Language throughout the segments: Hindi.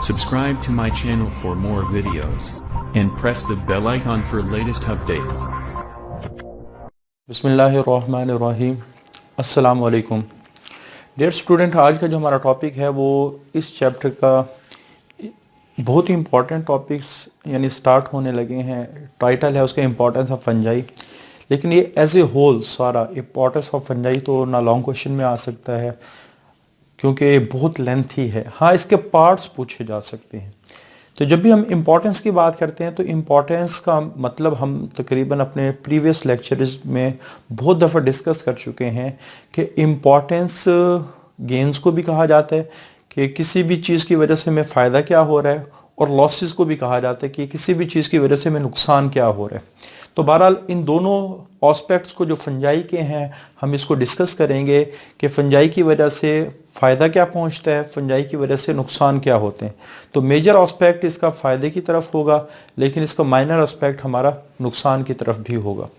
Subscribe to my channel for more videos and press the bell icon for latest updates. बिस्मिल्लाहिर्रहमानिर्रहीम। अस्सलाम वालेकुम। डियर स्टूडेंट, आज का जो हमारा टॉपिक है वो इस चैप्टर का बहुत ही इम्पॉर्टेंट टॉपिक्स यानी स्टार्ट होने लगे हैं। टाइटल है उसका इम्पोर्टेंस ऑफ फंजाई, लेकिन ये एज ए होल सारा इम्पोर्टेंस ऑफ फंजाई तो ना लॉन्ग क्वेश्चन में आ सकता है क्योंकि ये बहुत लेंथी है। हाँ, इसके पार्ट्स पूछे जा सकते हैं। तो जब भी हम इम्पोर्टेंस की बात करते हैं तो इम्पोर्टेंस का मतलब हम तकरीबन अपने प्रीवियस लेक्चर्स में बहुत दफ़ा डिस्कस कर चुके हैं कि इम्पोर्टेंस गेंस को भी कहा जाता है कि किसी भी चीज़ की वजह से हमें फ़ायदा क्या हो रहा है, और लॉसेस को भी कहा जाता है कि किसी भी चीज़ की वजह से हमें नुकसान क्या हो रहा है। तो बहरहाल इन दोनों एस्पेक्ट्स को जो फंजाई के हैं हम इसको डिस्कस करेंगे कि फंजाई की वजह से फ़ायदा क्या पहुंचता है, फंजाई की वजह से नुकसान क्या होते हैं। तो मेजर एस्पेक्ट इसका फ़ायदे की तरफ होगा, लेकिन इसका माइनर एस्पेक्ट हमारा नुकसान की तरफ भी होगा।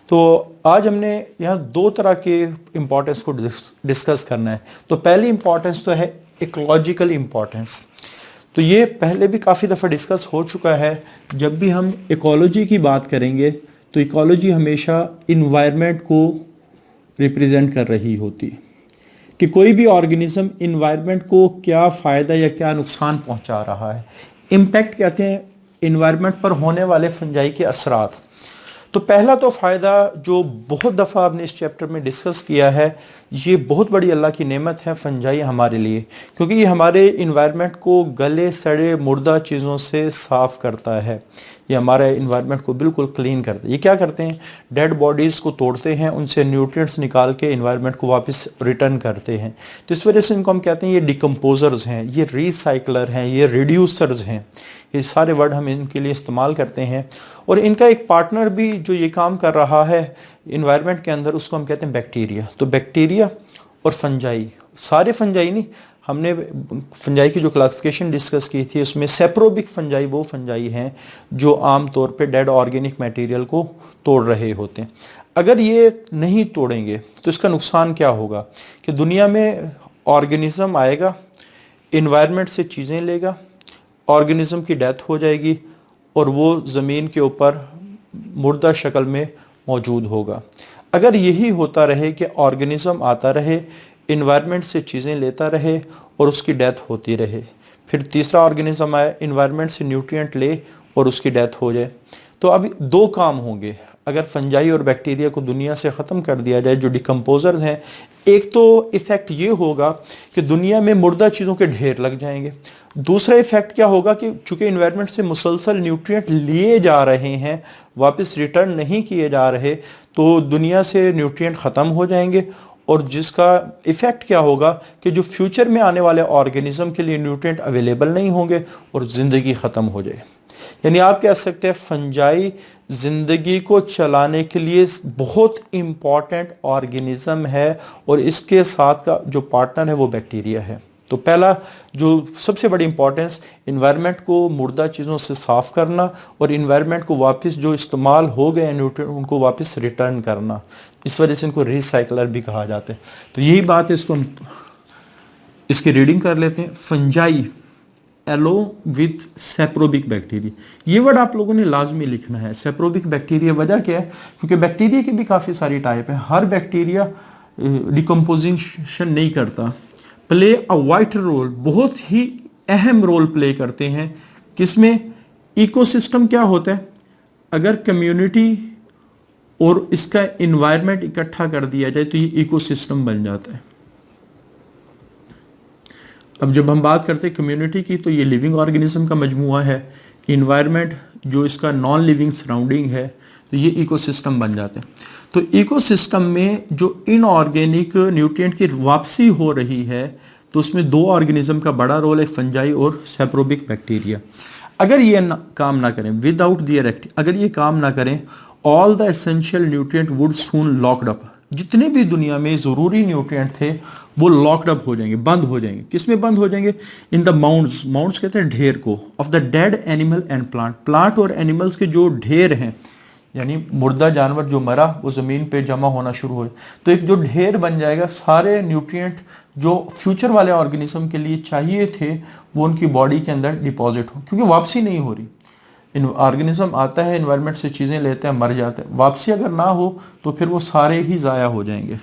तो आज हमने यहाँ दो तरह के इम्पोर्टेंस को डिस्कस करना है। तो पहली इम्पोर्टेंस तो है इकोलॉजिकल इम्पोर्टेंस। तो ये पहले भी काफ़ी दफ़ा डिस्कस हो चुका है। जब भी हम इकोलॉजी की बात करेंगे तो इकोलॉजी हमेशा इन्वायरमेंट को रिप्रेजेंट कर रही होती है कि कोई भी ऑर्गेनिज्म इन्वायरमेंट को क्या फ़ायदा या क्या नुकसान पहुंचा रहा है। इम्पैक्ट कहते हैं इन्वायरमेंट पर होने वाले फंजाई के असरात। तो पहला तो फ़ायदा जो बहुत दफ़ा आपने इस चैप्टर में डिस्कस किया है, ये बहुत बड़ी अल्लाह की नेमत है फंजाई हमारे लिए, क्योंकि ये हमारे इन्वायरमेंट को गले सड़े मुर्दा चीज़ों से साफ़ करता है। ये हमारे इन्वायरमेंट को बिल्कुल क्लीन करते हैं। ये क्या करते हैं, डेड बॉडीज़ को तोड़ते हैं, उनसे न्यूट्रिएंट्स निकाल के इन्वायरमेंट को वापस रिटर्न करते हैं। तो इस वजह से इनको हम कहते हैं ये डिकम्पोजर्स हैं, ये रिसाइकलर हैं, ये रिड्यूसर्स हैं। ये सारे वर्ड हम इनके लिए इस्तेमाल करते हैं। और इनका एक पार्टनर भी जो ये काम कर रहा है इन्वायरमेंट के अंदर, उसको हम कहते हैं बैक्टीरिया। तो बैक्टीरिया और फंजाई, सारे फंजाई नहीं, हमने फंजाई की जो क्लासिफिकेशन डिस्कस की थी उसमें सेप्रोबिक फंजाई वो फंजाई हैं जो आम तौर पे डेड ऑर्गेनिक मटेरियल को तोड़ रहे होते हैं। अगर ये नहीं तोड़ेंगे तो इसका नुकसान क्या होगा कि दुनिया में ऑर्गेनिज्म आएगा, इन्वायरमेंट से चीज़ें लेगा, ऑर्गेनिज्म की डेथ हो जाएगी और वो ज़मीन के ऊपर मुर्दा शक्ल में मौजूद होगा। अगर यही होता रहे कि ऑर्गेनिज्म आता रहे, इन्वायरमेंट से चीज़ें लेता रहे और उसकी डेथ होती रहे, फिर तीसरा ऑर्गेनिज्म आए, इन्वायरमेंट से न्यूट्रिएंट ले और उसकी डेथ हो जाए, तो अब दो काम होंगे। अगर फंजाई और बैक्टीरिया को दुनिया से ख़त्म कर दिया जाए जो डिकम्पोजर्स हैं, एक तो इफ़ेक्ट ये होगा कि दुनिया में मुर्दा चीज़ों के ढेर लग जाएंगे। दूसरा इफ़ेक्ट क्या होगा कि चूँकि इन्वायरमेंट से मुसलसल न्यूट्रिएंट लिए जा रहे हैं, वापस रिटर्न नहीं किए जा रहे, तो दुनिया से न्यूट्रिएंट ख़त्म हो जाएंगे। और जिसका इफ़ेक्ट क्या होगा कि जो फ्यूचर में आने वाले ऑर्गेनिज्म के लिए न्यूट्रिएंट अवेलेबल नहीं होंगे और ज़िंदगी ख़त्म हो जाए। यानी आप कह सकते हैं फंजाई ज़िंदगी को चलाने के लिए बहुत इम्पॉर्टेंट ऑर्गेनिज्म है, और इसके साथ का जो पार्टनर है वो बैक्टीरिया है। तो पहला जो सबसे बड़ी इंपॉर्टेंस, इन्वायरमेंट को मुर्दा चीज़ों से साफ़ करना और इन्वायरमेंट को वापस जो इस्तेमाल हो गए न्यूट्रिएंट उनको वापस रिटर्न करना। इस वजह से इनको रिसाइकलर भी कहा जाता है। तो यही बात है, इसको हम इसकी रीडिंग कर लेते हैं। फंजाई एलो विथ सेप्रोबिक बैक्टीरिया, ये वर्ड आप लोगों ने लाजमी लिखना है। सेप्रोबिक बैक्टीरिया वजह क्या है, क्योंकि बैक्टीरिया की भी काफ़ी सारी टाइप है, हर बैक्टीरिया डिकम्पोजिशन नहीं करता। प्ले अ वाइटल रोल, बहुत ही अहम रोल प्ले करते हैं किसमें, इकोसिस्टम क्या होता है, अगर कम्युनिटी और इसका इन्वायरमेंट इकट्ठा कर दिया जाए तो ये इकोसिस्टम बन जाता है। अब जब हम बात करते हैं कम्युनिटी की, तो ये लिविंग ऑर्गेनिज्म का मजमूआ है, इन्वायरमेंट जो इसका नॉन लिविंग सराउंडिंग है, तो ये इकोसिस्टम बन जाते हैं। तो इकोसिस्टम में जो इनऑर्गेनिक न्यूट्रिएंट की वापसी हो रही है, तो उसमें दो ऑर्गेनिज्म का बड़ा रोल है, फंजाई और सेप्रोबिक बैक्टीरिया। अगर ये काम ना करें, विदाउट दियर एक्टिव, अगर ये काम ना करें, all the essential nutrient would soon locked up, जितने भी दुनिया में ज़रूरी न्यूट्रिएंट थे वो लॉक्ड अप हो जाएंगे, बंद हो जाएंगे। किस में बंद हो जाएंगे, इन द माउंट्स, माउंट्स कहते हैं ढेर को, of the dead animal and plant, plant और एनिमल्स के जो ढेर हैं, यानी मुर्दा जानवर जो मरा वो ज़मीन पे जमा होना शुरू हो, तो एक जो ढेर बन जाएगा, सारे न्यूट्रिएंट जो फ्यूचर वाले ऑर्गेनिज्म के लिए चाहिए थे वो उनकी बॉडी के अंदर डिपॉजिट हो, क्योंकि वापसी नहीं हो रही। ऑर्गेनिज्म आता है, इन्वायरमेंट से चीज़ें लेते हैं, मर जाते हैं, वापसी अगर ना हो तो फिर वो सारे ही ज़ाया हो जाएंगे।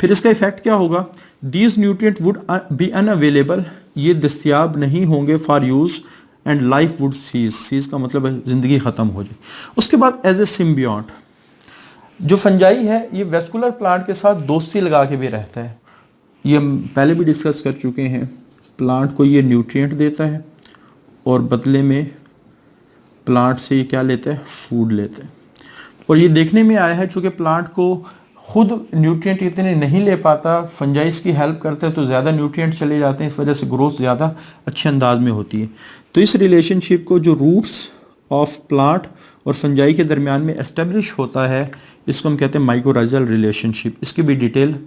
फिर इसका इफेक्ट क्या होगा, these nutrient would be unavailable, ये दस्तियाब नहीं होंगे for use, and life would cease का मतलब है ज़िंदगी ख़त्म हो जाए। उसके बाद एज ए सिम्बियोट, जो फंजाई है ये वेस्कुलर प्लांट के साथ दोस्ती लगा के भी रहता है, ये हम पहले भी डिस्कस कर चुके हैं। प्लांट को ये न्यूट्रिएंट देता है और बदले में प्लांट से ये क्या लेता है, फूड लेता है। और ये देखने में आया है चूँकि प्लांट को खुद न्यूट्रिएंट इतने नहीं ले पाता, फंजाइस की हेल्प करते हैं तो ज़्यादा न्यूट्रिएंट चले जाते हैं, इस वजह से ग्रोथ ज़्यादा अच्छे अंदाज में होती है। तो इस रिलेशनशिप को जो रूट्स ऑफ प्लांट और फंजाई के दरमियान में एस्टेब्लिश होता है, इसको हम कहते हैं माइकोराइजल रिलेशनशिप। इसकी भी डिटेल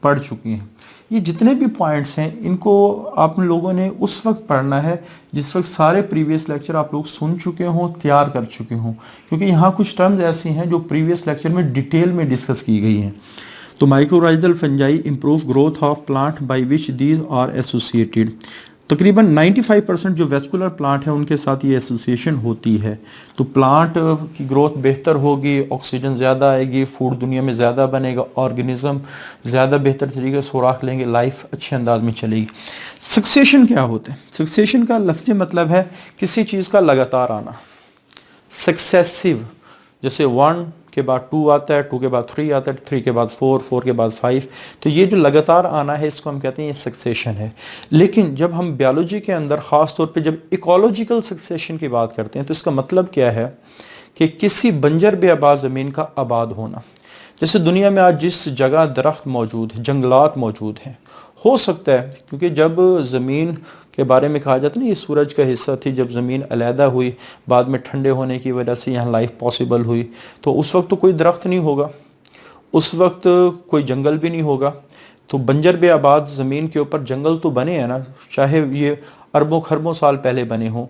पढ़ चुकी हैं। ये जितने भी पॉइंट्स हैं इनको आप लोगों ने उस वक्त पढ़ना है जिस वक्त सारे प्रीवियस लेक्चर आप लोग सुन चुके हों, तैयार कर चुके हों, क्योंकि यहाँ कुछ टर्म्स ऐसी हैं जो प्रीवियस लेक्चर में डिटेल में डिस्कस की गई हैं। तो mycorrhizal fungi improve growth of plant by which these are associated. तकरीबन 95% जो वेस्कुलर प्लांट है उनके साथ ये एसोसिएशन होती है। तो प्लांट की ग्रोथ बेहतर होगी, ऑक्सीजन ज़्यादा आएगी, फूड दुनिया में ज़्यादा बनेगा, ऑर्गेनिज्म ज़्यादा बेहतर तरीके से खुराक लेंगे, लाइफ अच्छे अंदाज में चलेगी। सक्सेशन क्या होता है, सक्सेशन का लफ्ज़ी मतलब है किसी चीज़ का लगातार आना, सक्सेसिव, जैसे 1 के बाद 2 आता है, 2 के बाद 3 आता है, 3 के बाद 4, 4 के बाद 5, तो ये जो लगातार आना है इसको हम कहते हैं ये सक्सेशन है। लेकिन जब हम बायोलॉजी के अंदर ख़ास तौर पे जब इकोलॉजिकल सक्सेशन की बात करते हैं तो इसका मतलब क्या है कि किसी बंजर बेआबाद ज़मीन का आबाद होना। जैसे दुनिया में आज जिस जगह दरख्त मौजूद है, जंगलात मौजूद हैं, हो सकता है क्योंकि जब ज़मीन के बारे में कहा जाता है ना ये सूरज का हिस्सा थी, जब ज़मीन अलहदा हुई बाद में ठंडे होने की वजह से यहाँ लाइफ पॉसिबल हुई, तो उस वक्त तो कोई दरख्त नहीं होगा, उस वक्त कोई जंगल भी नहीं होगा। तो बंजर बेआबाद ज़मीन के ऊपर जंगल तो बने हैं ना, चाहे ये अरबों खरबों साल पहले बने हों।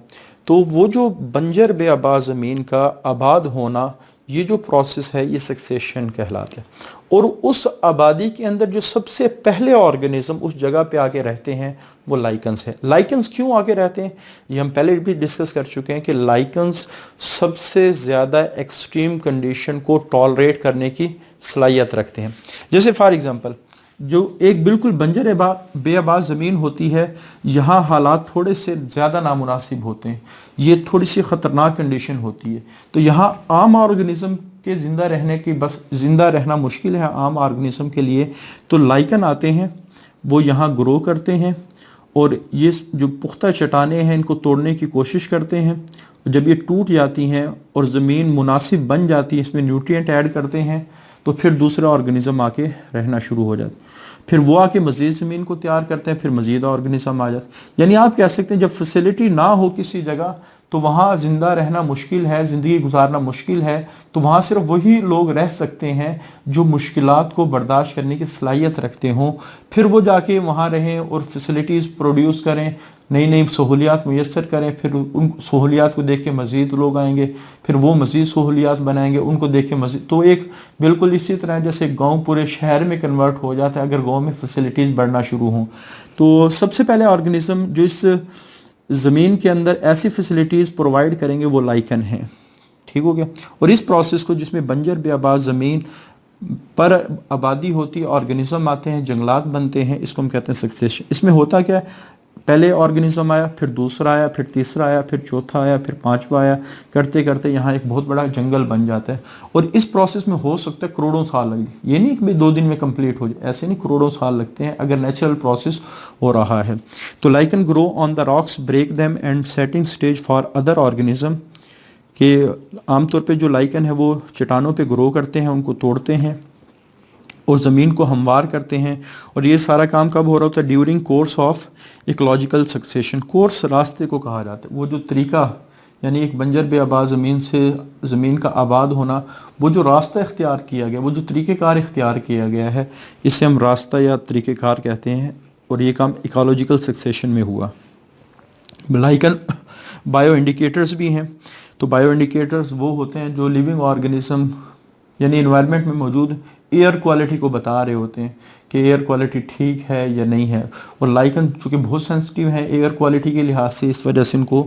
तो वो जो बंजर बेआबाद ज़मीन का आबाद होना, ये जो प्रोसेस है ये सक्सेशन कहलाता है। और उस आबादी के अंदर जो सबसे पहले ऑर्गेनिज्म उस जगह पे आके रहते हैं वो लाइकन्स है। लाइकन्स क्यों आके रहते हैं ये हम पहले भी डिस्कस कर चुके हैं कि लाइकन्स सबसे ज़्यादा एक्सट्रीम कंडीशन को टॉलरेट करने की सलाहियत रखते हैं। जैसे फॉर एग्जांपल जो एक बिल्कुल बंजर बेआबाद ज़मीन होती है, यहाँ हालात थोड़े से ज़्यादा नामुनासिब होते हैं, ये थोड़ी सी ख़तरनाक कंडीशन होती है, तो यहाँ आम ऑर्गेनिज्म के ज़िंदा रहने की बस ज़िंदा रहना मुश्किल है आम ऑर्गेनिज्म के लिए। तो लाइकन आते हैं, वो यहाँ ग्रो करते हैं और ये जो पुख्ता चट्टानें हैं इनको तोड़ने की कोशिश करते हैं। जब ये टूट जाती हैं और ज़मीन मुनासिब बन जाती है, इसमें न्यूट्रिएंट ऐड करते हैं, तो फिर दूसरा ऑर्गेनिज्म आके रहना शुरू हो जाता है, फिर वो आके मज़ीद ज़मीन को तैयार करते हैं, फिर मज़ीद ऑर्गेनिज्म आ जाते। यानी आप कह सकते हैं जब फैसिलिटी ना हो किसी जगह तो वहाँ ज़िंदा रहना मुश्किल है, ज़िंदगी गुजारना मुश्किल है, तो वहाँ सिर्फ वही लोग रह सकते हैं जो मुश्किलात को बर्दाश्त करने की सलाहियत रखते हों। फिर वो जाके वहाँ रहें और फैसिलिटीज़ प्रोड्यूस करें, नई नई सहूलियात मुयस्सर करें, फिर उन सहूलियात को देख के मज़ीद लोग आएंगे, फिर वो मज़ीद सहूलियात बनाएंगे, उनको देख के मज़ीद। तो एक बिल्कुल इसी तरह जैसे गांव पूरे शहर में कन्वर्ट हो जाता है अगर गांव में फैसिलिटीज़ बढ़ना शुरू हों। तो सबसे पहले ऑर्गेनिज्म जो इस ज़मीन के अंदर ऐसी फैसिलिटीज़ प्रोवाइड करेंगे वो लाइकन हैं। ठीक हो गया। और इस प्रोसेस को जिसमें बंजर बेआबाद ज़मीन पर आबादी होती है, ऑर्गेनिज्म आते हैं, जंगलात बनते हैं, इसको हम कहते हैं सक्सेशन। इसमें होता क्या है, पहले ऑर्गेनिज्म आया, फिर दूसरा आया, फिर तीसरा आया, फिर चौथा आया, फिर पांचवा आया, करते करते यहाँ एक बहुत बड़ा जंगल बन जाता है। और इस प्रोसेस में हो सकता है करोड़ों साल लगे, ये नहीं कि 2 दिन में कंप्लीट हो जाए, ऐसे नहीं, करोड़ों साल लगते हैं अगर नेचुरल प्रोसेस हो रहा है। तो lichen grow on the rocks, break them and setting stage for other organism, कि आमतौर पर जो लाइकन है वो चट्टानों पर ग्रो करते हैं, उनको तोड़ते हैं और ज़मीन को हमवार करते हैं। और ये सारा काम कब हो रहा होता है, during course of ecological succession. Course रास्ते को कहा जाता है, वो जो तरीका यानी एक बंजर बेआबाद ज़मीन से ज़मीन का आबाद होना, वो जो रास्ता इख्तियार किया गया, वो जो तरीक़ेकार इख्तियार किया गया है, इसे हम रास्ता या तरीक़ेकार कहते हैं। और ये काम इकोलॉजिकल सक्सेशन में हुआ। लाइकन बायो इंडिकेटर्स भी हैं। तो तो बायो इंडिकेटर्स वो होते हैं जो लिविंग ऑर्गेनिज्म यानी इन्वायरमेंट में मौजूद एयर क्वालिटी को बता रहे होते हैं कि एयर क्वालिटी ठीक है या नहीं है। और लाइकन चूँकि बहुत सेंसिटिव है एयर क्वालिटी के लिहाज से, इस वजह से इनको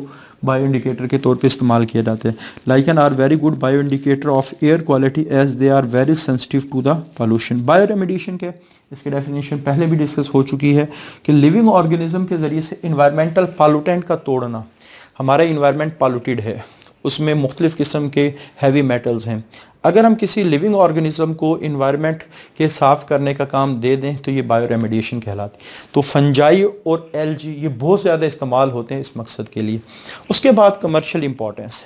बायो इंडिकेटर के तौर पे इस्तेमाल किया जाता है। Lichen are very good bioindicator of air quality as they are very sensitive to the pollution. Bioremediation के इसकी डेफिनेशन पहले भी डिस्कस हो चुकी है कि लिविंग ऑर्गेनिज्म के ज़रिए से इन्वायरमेंटल पॉल्यूटेंट का तोड़ना। हमारा इन्वायरमेंट पॉल्यूटेड है, उसमें मुख्तलिफ़ किस्म के हैवी मेटल्स हैं। अगर हम किसी लिविंग ऑर्गेनिज्म को इन्वायरमेंट के साफ़ करने का काम दे दें तो ये बायो रेमेडिएशन कहलाती। तो फंजाई और एलजी ये बहुत ज़्यादा इस्तेमाल होते हैं इस मकसद के लिए। उसके बाद कमर्शियल इंपॉर्टेंस।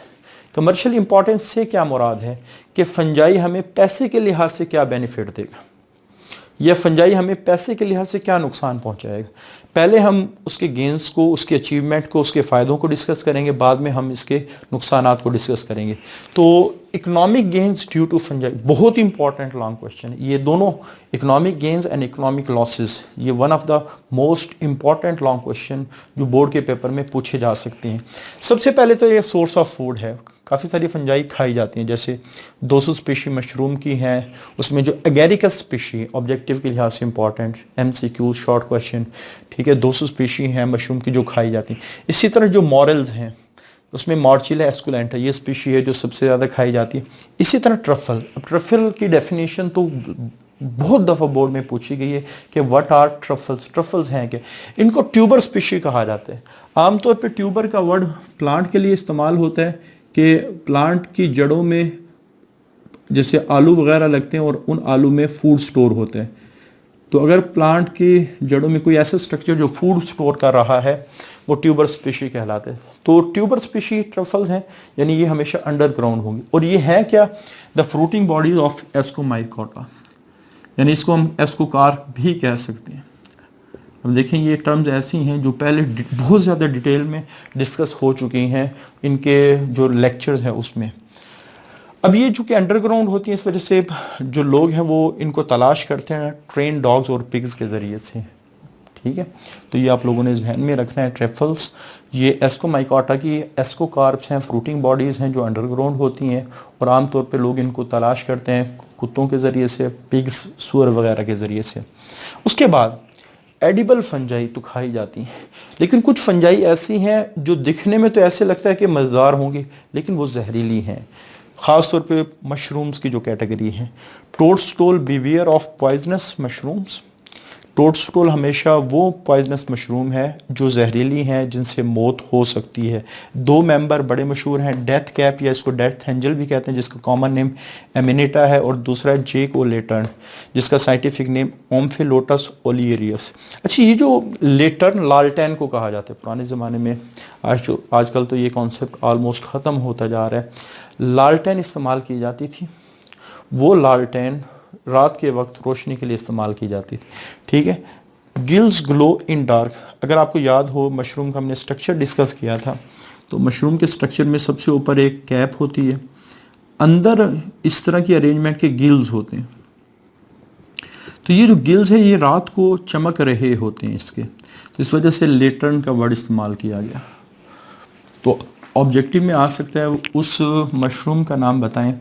कमर्शियल इंपॉर्टेंस से क्या मुराद है कि फंजाई हमें पैसे के लिहाज से क्या बेनिफिट देगा या फंजाई हमें पैसे के लिहाज से क्या नुकसान पहुंचाएगा। पहले हम उसके गेंस को, उसके अचीवमेंट को, उसके फ़ायदों को डिस्कस करेंगे, बाद में हम इसके नुकसानात को डिस्कस करेंगे। तो economic gains due to fungi बहुत इंपॉर्टेंट लॉन्ग क्वेश्चन है। ये दोनों economic gains and economic losses ये one of the most important long question जो बोर्ड के पेपर में पूछे जा सकते हैं। सबसे पहले तो ये सोर्स ऑफ फूड है। काफ़ी सारी फंजाई खाई जाती हैं, जैसे 200 स्पीशी मशरूम की हैं, उसमें जो एगेरिकस स्पीशी ऑब्जेक्टिव के लिहाज से इंपॉर्टेंट MCQ शॉर्ट क्वेश्चन, ठीक है, 200 स्पीशी हैं मशरूम की जो खाई जाती हैं। इसी तरह जो मॉरल्स हैं उसमें मॉर्चिला एस्कुलेंटा ये स्पीशी है जो सबसे ज़्यादा खाई जाती है। इसी तरह ट्रफल। अब ट्रफल की डेफिनेशन तो बहुत दफ़ा बोर्ड में पूछी गई है कि व्हाट आर ट्रफल्स। ट्रफल्स हैं क्या? इनको ट्यूबर स्पीशी कहा जाता है। आमतौर पे ट्यूबर का वर्ड प्लांट के लिए इस्तेमाल होता है कि प्लांट की जड़ों में जैसे आलू वगैरह लगते हैं और उन आलू में फूड स्टोर होते हैं। तो अगर प्लांट की जड़ों में कोई ऐसा स्ट्रक्चर जो फूड स्टोर कर रहा है वो ट्यूबर स्पीशी कहलाते हैं। तो ट्यूबर स्पीशी ट्रफल्स हैं, यानी ये हमेशा अंडरग्राउंड होंगी। और ये है क्या? The fruiting bodies of Ascomycota, यानी इसको हम एस्कोकार भी कह सकते हैं। अब देखें ये टर्म्स ऐसी हैं जो पहले बहुत ज़्यादा डिटेल में डिस्कस हो चुकी हैं इनके जो लेक्चर्स हैं उसमें। अब ये चूँकि अंडरग्राउंड होती हैं इस वजह से जो लोग हैं वो इनको तलाश करते हैं ट्रेन डॉग्स और पिग्स के ज़रिए से, ठीक है। तो ये आप लोगों ने ध्यान में रखना है। ट्रफल्स ये एस्कोमाइकोटा की एस्कोकार्प्स हैं, फ्रूटिंग बॉडीज़ हैं जो अंडरग्राउंड होती हैं और आमतौर पे लोग इनको तलाश करते हैं कुत्तों के ज़रिए से, पिग्स, सूअर वगैरह के ज़रिए से। उसके बाद एडिबल फंजाई तो खाई जाती हैं, लेकिन कुछ फंजाई ऐसी हैं जो दिखने में तो ऐसे लगता है कि मज़ेदार होंगी लेकिन वो जहरीली हैं। ख़ास तौर पे मशरूम्स की जो कैटेगरी है, टोडस्टोल बिवियर ऑफ पॉइजनस मशरूम्स। टोडस्टोल हमेशा वो पॉइजनस मशरूम है जो जहरीली हैं, जिनसे मौत हो सकती है। दो मेंबर बड़े मशहूर हैं, डेथ कैप या इसको डेथ एंजल भी कहते हैं जिसका कॉमन नेम एमिनेटा है, और दूसरा जेक ओ लेटर्न जिसका साइंटिफिक नेम ओम्फिलोटस ओलियरियस। अच्छा, ये जो लेटर्न लालटेन को कहा जाता है पुराने ज़माने में, आजकल तो ये कॉन्सेप्ट ऑलमोस्ट ख़त्म होता जा रहा है। लालटेन इस्तेमाल की जाती थी, वो लालटेन रात के वक्त रोशनी के लिए इस्तेमाल की जाती थी, ठीक है। Gills glow in dark. अगर आपको याद हो मशरूम का हमने स्ट्रक्चर डिस्कस किया था, तो मशरूम के स्ट्रक्चर में सबसे ऊपर एक कैप होती है, अंदर इस तरह की अरेंजमेंट के गिल्स होते हैं। तो ये जो गिल्स है ये रात को चमक रहे होते हैं इसके, तो इस वजह से लेटर्न का वर्ड इस्तेमाल किया गया। तो ऑब्जेक्टिव में आ सकता है उस मशरूम का नाम बताएं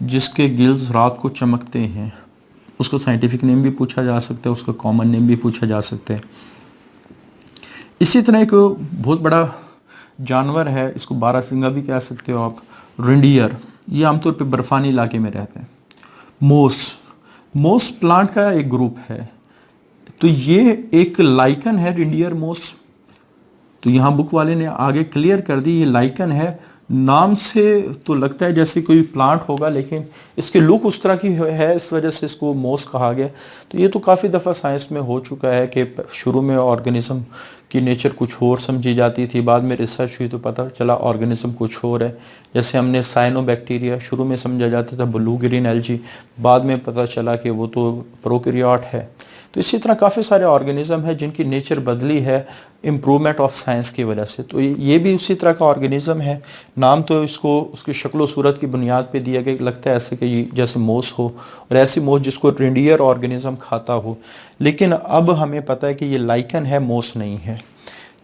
जिसके गिल्स रात को चमकते हैं। उसका साइंटिफिक नेम भी पूछा जा सकता है, उसका कॉमन नेम भी पूछा जा सकता है। इसी तरह एक बहुत बड़ा जानवर है, इसको बारहसिंगा भी कह सकते हो आप, रिंडियर। ये आमतौर पे बर्फानी इलाके में रहते हैं। मोस प्लांट का एक ग्रुप है, तो ये एक लाइकन है रिंडियर मोस। तो यहाँ बुक वाले ने आगे क्लियर कर दी ये लाइकन है। नाम से तो लगता है जैसे कोई प्लांट होगा, लेकिन इसके लुक उस तरह की है, इस वजह से इसको मोस कहा गया। तो ये तो काफ़ी दफ़ा साइंस में हो चुका है कि शुरू में ऑर्गेनिज्म की नेचर कुछ और समझी जाती थी, बाद में रिसर्च हुई तो पता चला ऑर्गेनिज्म कुछ और है। जैसे हमने साइनोबैक्टीरिया शुरू में समझा जाता था ब्लू ग्रीन एल्जी, बाद में पता चला कि वो तो प्रोकैरियोट है। तो इसी तरह काफ़ी सारे ऑर्गेनिज्म हैं जिनकी नेचर बदली है इम्प्रूवमेंट ऑफ साइंस की वजह से। तो ये भी उसी तरह का ऑर्गेनिज्म है। नाम तो इसको उसकी शक्ल सूरत की बुनियाद पे दिया गया, लगता है ऐसे कि जैसे मोस हो, और ऐसी मोस जिसको रिंडियर ऑर्गेनिज्म खाता हो, लेकिन अब हमें पता है कि ये लाइकन है, मोस नहीं है।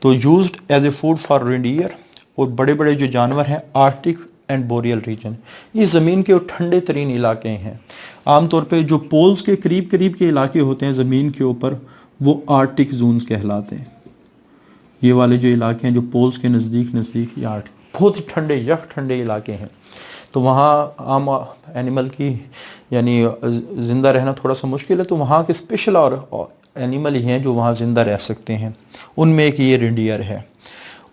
तो used as a food for reindeer. और बड़े बड़े जो जानवर हैं आर्टिक एंड बोरियल रीजन। ये ज़मीन के ठंडे तरीन इलाके हैं। आमतौर पे जो पोल्स के करीब करीब के इलाके होते हैं ज़मीन के ऊपर, वो आर्टिक जोन्स कहलाते हैं। ये वाले जो इलाके हैं जो पोल्स के नज़दीक नज़दीक, ये बहुत ही ठंडे यख ठंडे इलाके हैं। तो वहाँ आम एनिमल की यानी ज़िंदा रहना थोड़ा सा मुश्किल है, तो वहाँ के स्पेशल और एनिमल ही हैं जो वहाँ ज़िंदा रह सकते हैं। उनमें एक ये रेंडियर है।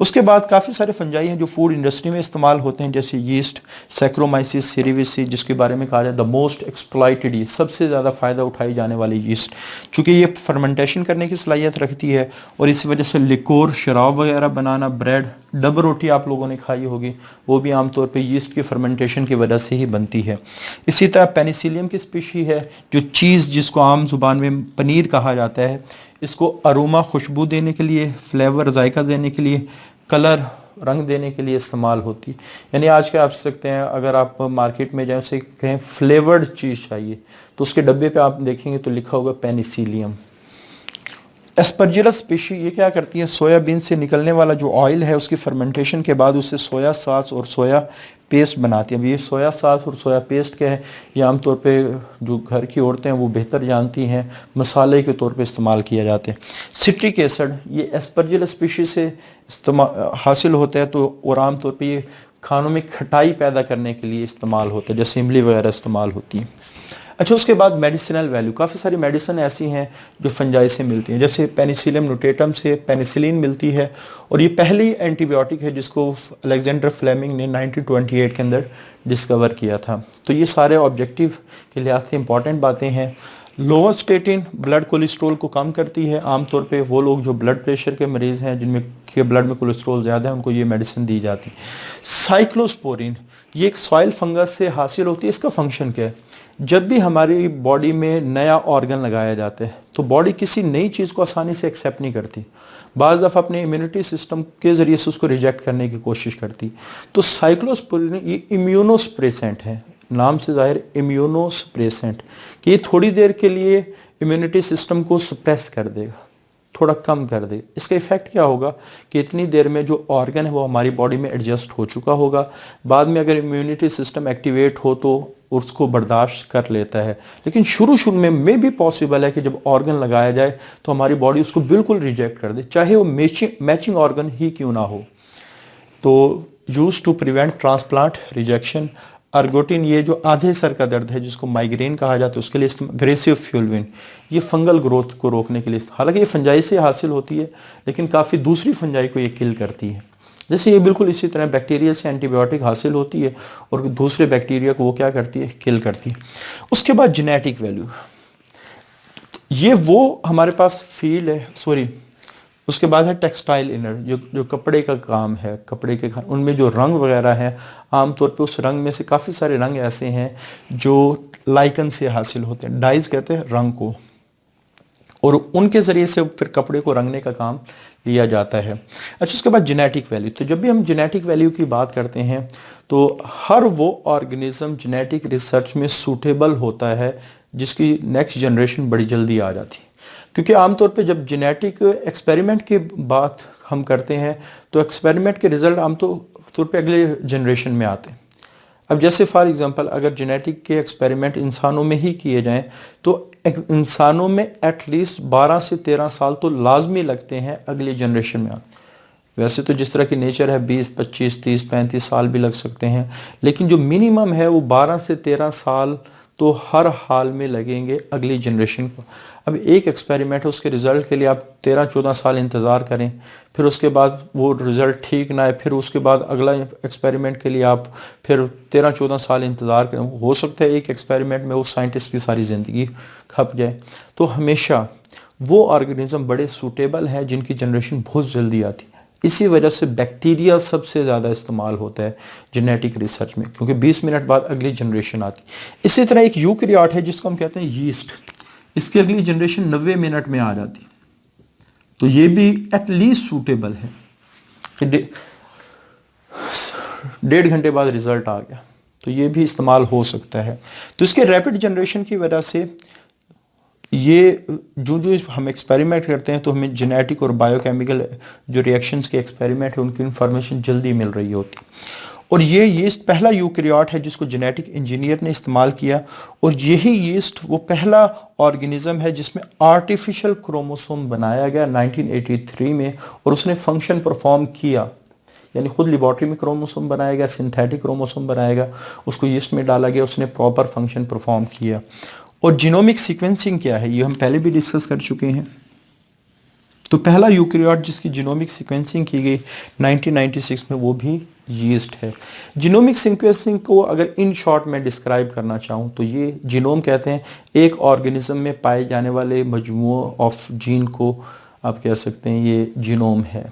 उसके बाद काफ़ी सारे फंजाई हैं जो फूड इंडस्ट्री में इस्तेमाल होते हैं, जैसे यीस्ट, सैक्रोमाइसिस सेरेविसी, जिसके बारे में कहा जाए द मोस्ट एक्सप्लॉइटेड, ये सबसे ज़्यादा फ़ायदा उठाई जाने वाली यीस्ट, चूँकि ये फर्मेंटेशन करने की सलाहियत रखती है और इसी वजह से लिकोर, शराब वगैरह बनाना, ब्रेड, डब रोटी आप लोगों ने खाई होगी, वो भी आमतौर पर यीस्ट की फर्मेंटेशन की वजह से ही बनती है। इसी तरह पेनिसिलियम की स्पीशी है जो चीज़, जिसको आम जुबान में पनीर कहा जाता है, इसको अरोमा, खुशबू देने के लिए, फ्लेवर, जायका देने के लिए, कलर, रंग देने के लिए इस्तेमाल होती है। यानी आज के आप सकते हैं, अगर आप मार्केट में जाए उसे कहें फ्लेवर्ड चीज़ चाहिए, तो उसके डब्बे पे आप देखेंगे तो लिखा होगा पेनिसिलियम। एस्परजिलस स्पीशी, ये क्या करती है, सोयाबीन से निकलने वाला जो ऑयल है उसकी फर्मेंटेशन के बाद उसे सोया सॉस और सोया पेस्ट बनाती है। अब ये सोया सॉस और सोया पेस्ट क्या है, ये आमतौर पे जो घर की औरतें हैं वो बेहतर जानती हैं, मसाले के तौर पे इस्तेमाल किया जाते हैं। सिट्रिक एसिड, ये एस्परजिलस स्पीशी से हासिल होता है, तो और आमतौर पे ये खानों में खटाई पैदा करने के लिए इस्तेमाल होता है, जैसे इमली वगैरह इस्तेमाल होती है। अच्छा, उसके बाद मेडिसिनल वैल्यू, काफ़ी सारी मेडिसिन ऐसी हैं जो फंजाई से मिलती हैं, जैसे पेनिसिलियम नोटेटम से पेनिसिलिन मिलती है, और ये पहली एंटीबायोटिक है जिसको अलेक्जेंडर फ्लेमिंग ने 1928 के अंदर डिस्कवर किया था। तो ये सारे ऑब्जेक्टिव के लिहाज से इंपॉर्टेंट बातें हैं। लोवास्टेटिन ब्लड कोलेस्ट्रॉल को कम करती है। आमतौर पे वो लोग जो ब्लड प्रेशर के मरीज़ हैं, जिनमें के ब्लड में कोलेस्ट्रॉल ज़्यादा है, उनको ये मेडिसिन दी जाती है। साइक्लोस्पोरिन, ये एक सॉइल फंगस से हासिल होती है। इसका फंक्शन क्या है, जब भी हमारी बॉडी में नया ऑर्गन लगाया जाता है तो बॉडी किसी नई चीज़ को आसानी से एक्सेप्ट नहीं करती, बाज़ दफ़ा अपने इम्यूनिटी सिस्टम के ज़रिए से उसको रिजेक्ट करने की कोशिश करती। तो साइक्लोस्पोरिन ये इम्यूनोस्प्रेसेंट है, नाम से ज़ाहिर इम्यूनोस्प्रेसेंट, कि ये थोड़ी देर के लिए इम्यूनिटी सिस्टम को सप्रेस कर देगा, थोड़ा कम कर दे। इसका इफेक्ट क्या होगा कि इतनी देर में जो ऑर्गन है वो हमारी बॉडी में एडजस्ट हो चुका होगा, बाद में अगर इम्यूनिटी सिस्टम एक्टिवेट हो तो उसको बर्दाश्त कर लेता है। लेकिन शुरू में भी पॉसिबल है कि जब ऑर्गन लगाया जाए तो हमारी बॉडी उसको बिल्कुल रिजेक्ट कर दे, चाहे वो मैचिंग ऑर्गन ही क्यों ना हो। तो use to prevent transplant rejection. Ergotin, ये जो आधे सर का दर्द है जिसको माइग्रेन कहा जाता है, उसके लिए ग्रेसिव फ्यूलविन, ये फंगल ग्रोथ को रोकने के लिए, हालांकि ये फंजाई से हासिल होती है लेकिन काफ़ी दूसरी फंजाई को ये किल करती है। जैसे ये बिल्कुल इसी तरह बैक्टीरिया से एंटीबायोटिक हासिल होती है और दूसरे बैक्टीरिया को वो क्या करती है, किल करती है। उसके बाद जेनेटिक वैल्यू, ये वो हमारे पास फील्ड है, उसके बाद है टेक्सटाइल इनर, जो कपड़े का काम है, कपड़े के उनमें जो रंग वगैरह है, आमतौर पे उस रंग में से काफ़ी सारे रंग ऐसे हैं जो लाइकन से हासिल होते हैं, डाइज कहते हैं रंग को, और उनके ज़रिए से फिर कपड़े को रंगने का काम लिया जाता है। अच्छा, उसके बाद जेनेटिक वैल्यू, तो जब भी हम जेनेटिक वैल्यू की बात करते हैं तो हर वो ऑर्गेनिज्म जेनेटिक रिसर्च में सूटेबल होता है जिसकी नेक्स्ट जनरेशन बड़ी जल्दी आ जाती है, क्योंकि आमतौर पे जब जेनेटिक एक्सपेरिमेंट की बात हम करते हैं तो एक्सपेरिमेंट के रिजल्ट आमतौर पे अगले जनरेशन में आते हैं। अब जैसे फॉर एग्जांपल अगर जेनेटिक के एक्सपेरिमेंट इंसानों में ही किए जाएं तो इंसानों में एटलीस्ट 12 से 13 साल तो लाजमी लगते हैं अगली जनरेशन में आते। वैसे तो जिस तरह की नेचर है 20, 25, 30, 35 साल भी लग सकते हैं, लेकिन जो मिनिमम है वो 12 से 13 साल तो हर हाल में लगेंगे अगली जनरेशन को। अब एक एक्सपेरिमेंट है, उसके रिज़ल्ट के लिए आप 13-14 साल इंतज़ार करें, फिर उसके बाद वो रिज़ल्ट ठीक ना आए, फिर उसके बाद अगला एक्सपेरिमेंट के लिए आप फिर 13-14 साल इंतज़ार करें। हो सकता है एक एक्सपेरिमेंट में वो साइंटिस्ट की सारी ज़िंदगी खप जाए। तो हमेशा वो ऑर्गेनिज्म बड़े सूटेबल हैं जिनकी जनरेशन बहुत जल्दी आती है। इसी वजह से बैक्टीरिया सबसे ज़्यादा इस्तेमाल होता है जेनेटिक रिसर्च में, क्योंकि 20 मिनट बाद अगली जनरेशन आती है। इसी तरह एक यूकैरियोट है जिसको हम कहते हैं यीस्ट, इसकी अगली जनरेशन 90 मिनट में आ जाती है। तो ये भी एटलीस्ट सूटेबल है कि 1.5 घंटे बाद रिजल्ट आ गया, तो ये भी इस्तेमाल हो सकता है। तो इसके रैपिड जनरेशन की वजह से ये जो हम एक्सपेरिमेंट करते हैं तो हमें जेनेटिक और बायोकेमिकल जो रिएक्शंस के एक्सपेरिमेंट है उनकी इंफॉर्मेशन जल्दी मिल रही होती है। और ये यीस्ट पहला यूकैरियोट है जिसको जेनेटिक इंजीनियर ने इस्तेमाल किया, और यही यीस्ट वो पहला ऑर्गेनिज्म है जिसमें आर्टिफिशियल क्रोमोसोम बनाया गया 1983 में, और उसने फंक्शन परफॉर्म किया, यानी खुद लेबॉर्ट्री में क्रोमोसोम बनाया गया, सिंथेटिक क्रोमोसोम बनाया गया, उसको यीस्ट में डाला गया, उसने प्रॉपर फंक्शन परफॉर्म किया। और जीनोमिक सीक्वेंसिंग क्या है, ये हम पहले भी डिस्कस कर चुके हैं। तो पहला यूकैरियोट जिसकी जीनोमिक सीक्वेंसिंग की गई 1996 में, वो भी यीस्ट है। जीनोमिक सीक्वेंसिंग को अगर इन शॉर्ट में डिस्क्राइब करना चाहूँ तो ये जीनोम कहते हैं एक ऑर्गेनिज्म में पाए जाने वाले मजमूआ ऑफ जीन को आप कह सकते हैं ये जीनोम है।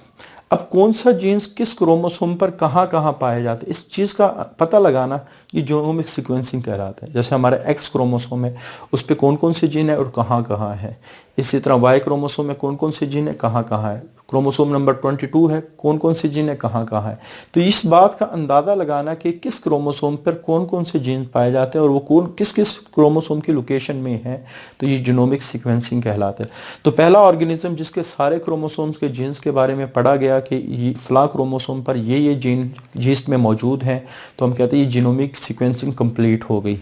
अब कौन सा जीन्स किस क्रोमोसोम पर कहाँ कहाँ पाए जाते हैं, इस चीज़ का पता लगाना ये जीनोमिक सीक्वेंसिंग कहलाता है। जैसे हमारा एक्स क्रोमोसोम है, उस पर कौन कौन से जीन है और कहाँ कहाँ है। इसी तरह वाई क्रोमोसोम में कौन कौन से जीन है, कहाँ कहाँ है। क्रोमोसोम नंबर 22 है, कौन कौन से जीन है, कहाँ कहाँ है। तो इस बात का अंदाज़ा लगाना कि किस क्रोमोसोम पर कौन कौन से जीन पाए जाते हैं और वो कौन किस किस क्रोमोसोम की लोकेशन में है, तो ये जीनोमिक सीक्वेंसिंग कहलाता है। तो पहला ऑर्गेनिज्म जिसके सारे क्रोमोसोम्स के जीन्स के बारे में पढ़ा गया कि ये फला क्रोमोसोम पर ये जीन यीस्ट में मौजूद हैं, तो हम कहते हैं ये जीनोमिक सीक्वेंसिंग कंप्लीट हो गई।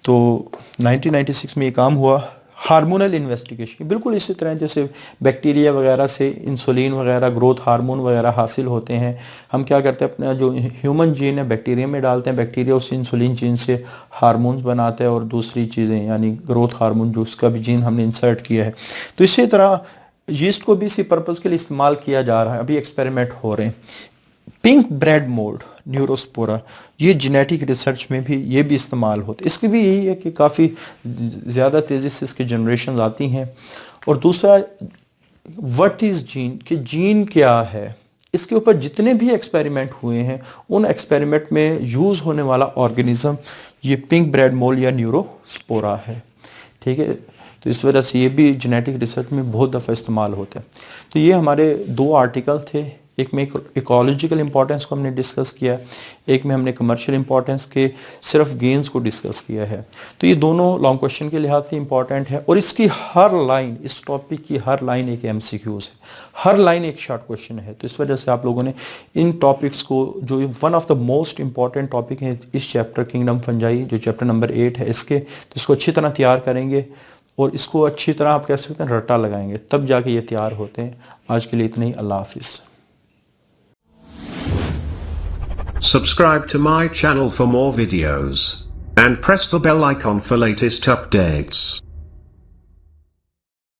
तो 1996 में ये काम हुआ। हार्मोनल इन्वेस्टिगेशन बिल्कुल इसी तरह जैसे बैक्टीरिया वगैरह से इंसुलिन वगैरह ग्रोथ हार्मोन वगैरह हासिल होते हैं, हम क्या करते हैं अपना जो ह्यूमन जीन है बैक्टीरिया में डालते हैं, बैक्टीरिया उस इंसुलिन जीन से हार्मोन्स बनाते हैं और दूसरी चीज़ें यानी ग्रोथ हार्मोन जो उसका भी जीन हमने इंसर्ट किया है। तो इसी तरह यीस्ट को भी इसी पर्पज़ के लिए इस्तेमाल किया जा रहा है, अभी एक्सपेरिमेंट हो रहे हैं। पिंक ब्रेड मोल्ड न्यूरोस्पोरा, ये जेनेटिक रिसर्च में भी ये भी इस्तेमाल होते, इसकी भी यही है कि काफ़ी ज़्यादा तेज़ी से इसकी जनरेशन आती हैं। और दूसरा व्हाट इज़ जीन, कि जीन क्या है, इसके ऊपर जितने भी एक्सपेरिमेंट हुए हैं उन एक्सपेरिमेंट में यूज़ होने वाला ऑर्गेनिज्म ये पिंक ब्रेड मोल्ड या न्यूरोस्पोरा है। ठीक है, तो इस वजह से ये भी जेनेटिक रिसर्च में बहुत दफ़ा इस्तेमाल होते हैं। तो ये हमारे दो आर्टिकल थे, एक में इकोलॉजिकल इंपॉर्टेंस को हमने डिस्कस किया, एक में हमने कमर्शियल इंपॉर्टेंस के सिर्फ गेन्स को डिस्कस किया है। तो ये दोनों लॉन्ग क्वेश्चन के लिहाज से इंपॉर्टेंट है और इसकी हर लाइन, इस टॉपिक की हर लाइन एक MCQs है, हर लाइन एक शॉर्ट क्वेश्चन है। तो इस वजह से आप लोगों ने इन टॉपिक्स को, जो one of the most important topic है इस चैप्टर किंगडम फंजाई जो चैप्टर नंबर 8 है इसके, तो इसको अच्छी तरह तैयार करेंगे और इसको अच्छी तरह आप कह सकते हैं रट्टा लगाएंगे, तब जाके ये तैयार होते हैं। आज के लिए इतना ही, अल्लाह हाफिज़। Subscribe to my channel for more videos and press the bell icon for latest updates.